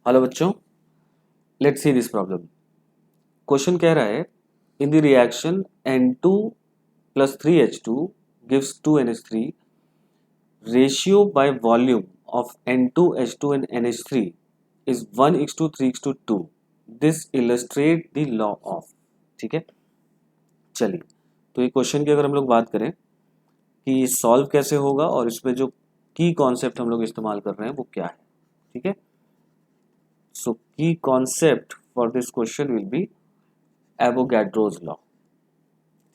Hello बच्चों, let's see this problem. Question कह रहा है in the reaction N2 plus 3H2 gives 2NH3 ratio by volume of N2H2 and NH3 is 1:3:2. This illustrate the law of। ठीक है, चलिए तो ये क्वेश्चन की अगर हम लोग बात करें कि सॉल्व कैसे होगा और इसमें जो की कॉन्सेप्ट हम लोग इस्तेमाल कर रहे हैं वो क्या है। ठीक है, सो की concept for this question will B Avogadro's law.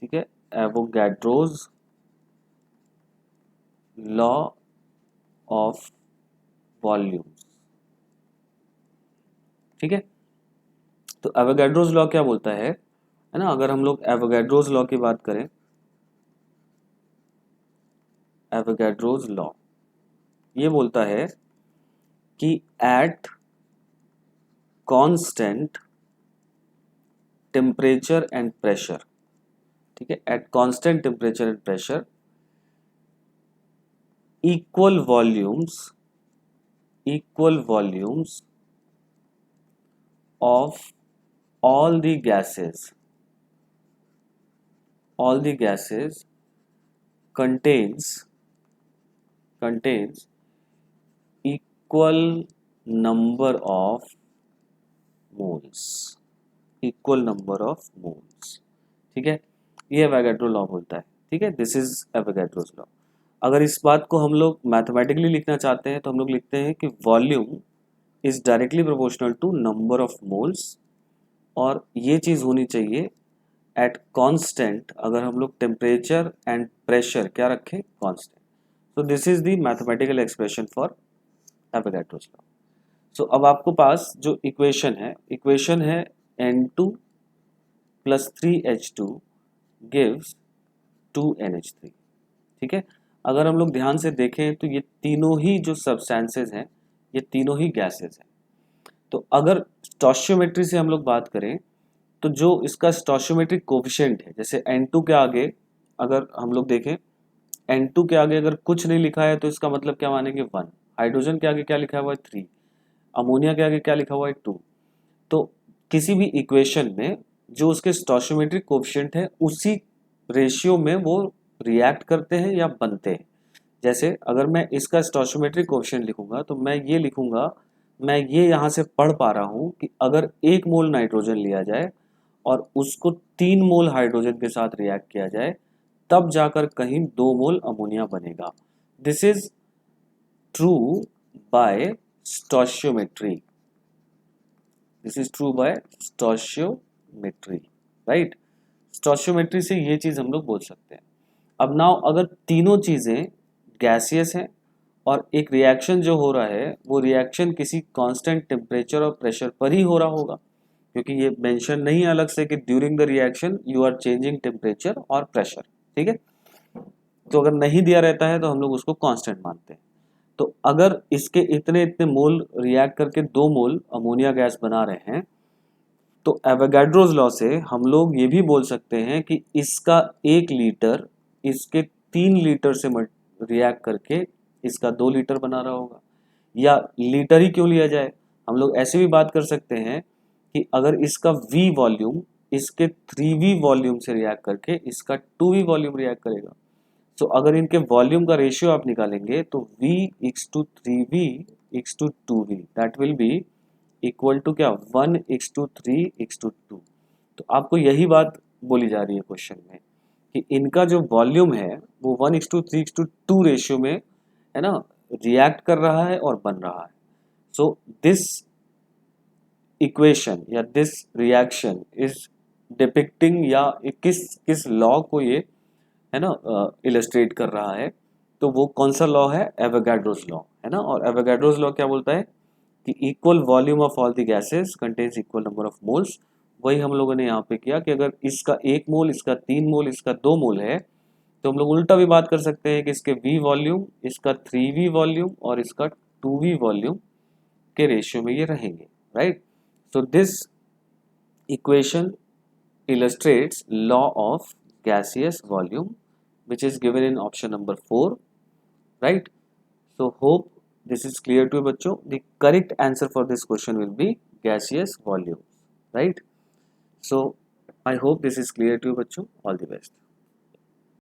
ठीक है, एवोगैड्रोज लॉ ऑफ वॉल्यूम्स। ठीक है, तो एवोगैड्रोज लॉ क्या बोलता है ना। अगर हम लोग एवोगैड्रोज लॉ की बात करें, एवोगैड्रोज लॉ ये बोलता है कि at constant temperature and pressure, ठीक है, at constant temperature and pressure equal volumes of all the gases contains equal number of moles। ठीक है, ये एवोगैड्रो लॉ बोलता है। ठीक है, दिस इज एवोगैड्रोस लॉ। अगर इस बात को हम लोग मैथमेटिकली लिखना चाहते हैं तो हम लोग लिखते हैं कि volume is directly proportional to number of moles, और ये चीज होनी चाहिए एट कांस्टेंट। अगर हम लोग टेम्परेचर एंड प्रेशर क्या रखें, constant. So this is the mathematical expression for Avogadro's law. So अब आपको पास जो इक्वेशन है N2 plus 3H2 gives 2NH3। ठीक है, अगर हम लोग ध्यान से देखें तो ये तीनों ही जो सब्सटेंसेस हैं ये तीनों ही गैसेस हैं। तो अगर स्टोशियोमेट्री से हम लोग बात करें तो जो इसका स्टोशियोमेट्रिक कोफिशिएंट है, जैसे N2 के आगे अगर हम लोग देखें, N2 के आगे अगर कुछ नहीं लिखा है तो इसका मतलब क्या मानेंगे, 1। हाइड्रोजन के आगे क्या लिखा हुआ है, 3। अमोनिया के आगे क्या लिखा हुआ है, 2। तो किसी भी इक्वेशन में जो उसके स्टोशियोमेट्रिक कोफिशिएंट है उसी रेशियो में वो रिएक्ट करते हैं या बनते हैं। जैसे अगर मैं इसका स्टोशियोमेट्रिक कोफिशिएंट लिखूंगा तो मैं ये लिखूंगा, मैं ये यहाँ से पढ़ पा रहा हूँ कि अगर 1 मोल नाइट्रोजन लिया जाए और उसको 3 मोल हाइड्रोजन के साथ रिएक्ट किया जाए तब जाकर कहीं 2 मोल अमोनिया बनेगा। This is true bye stoichiometry. Right. Stoichiometry से ये चीज हम लोग बोल सकते हैं। अब नाउ अगर तीनों चीजें गैसियस हैं और एक रिएक्शन जो हो रहा है वो रिएक्शन किसी कांस्टेंट टेम्परेचर और प्रेशर पर ही हो रहा होगा, क्योंकि ये मेंशन नहीं है अलग से कि during the reaction you are changing temperature और प्रेशर। ठीक है, तो अगर नहीं दिया रहता है तो हम लोग उसको कांस्टेंट मानते हैं। तो अगर इसके इतने इतने मोल रिएक्ट करके 2 मोल अमोनिया गैस बना रहे हैं तो एवोगैड्रोज लॉ से हम लोग ये भी बोल सकते हैं कि इसका 1 लीटर इसके 3 लीटर से रिएक्ट करके इसका 2 लीटर बना रहा होगा। या लीटर ही क्यों लिया जाए, हम लोग ऐसे भी बात कर सकते हैं कि अगर इसका V वॉल्यूम इसके 3V वॉल्यूम से रिएक्ट करके इसका 2V वॉल्यूम रिएक्ट करेगा। तो अगर इनके वॉल्यूम का रेशियो आप निकालेंगे तो V is to 3V is to 2V that will be equal to क्या, 1:3:2। तो आपको यही बात बोली जा रही है क्वेश्चन में कि इनका जो वॉल्यूम है वो 1:3:2 रेशियो में है ना, रिएक्ट कर रहा है और बन रहा है। सो दिस इक्वेशन या दिस रिएक्शन इज डिपिक्टिंग या किस लॉ को ये है ना इलस्ट्रेट कर रहा है। तो वो कौन सा लॉ है, एवोगैड्रोस लॉ है ना। और एवोगैड्रोस लॉ क्या बोलता है कि equal volume of all the gases contains equal number of moles. वही हम लोगों ने यहाँ पे किया कि अगर इसका 1 मोल, इसका 3 मोल, इसका 2 मोल है तो हम लोग उल्टा भी बात कर सकते हैं कि इसके V वॉल्यूम, इसका 3V वॉल्यूम और इसका 2V वॉल्यूम के रेशियो में ये रहेंगे। Right, so this equation illustrates law of gaseous volume which is given in option number 4, right? So hope this is clear to बच्चों. The correct answer for this question will be gaseous volume, right? So I hope this is clear to you बच्चों. All the best.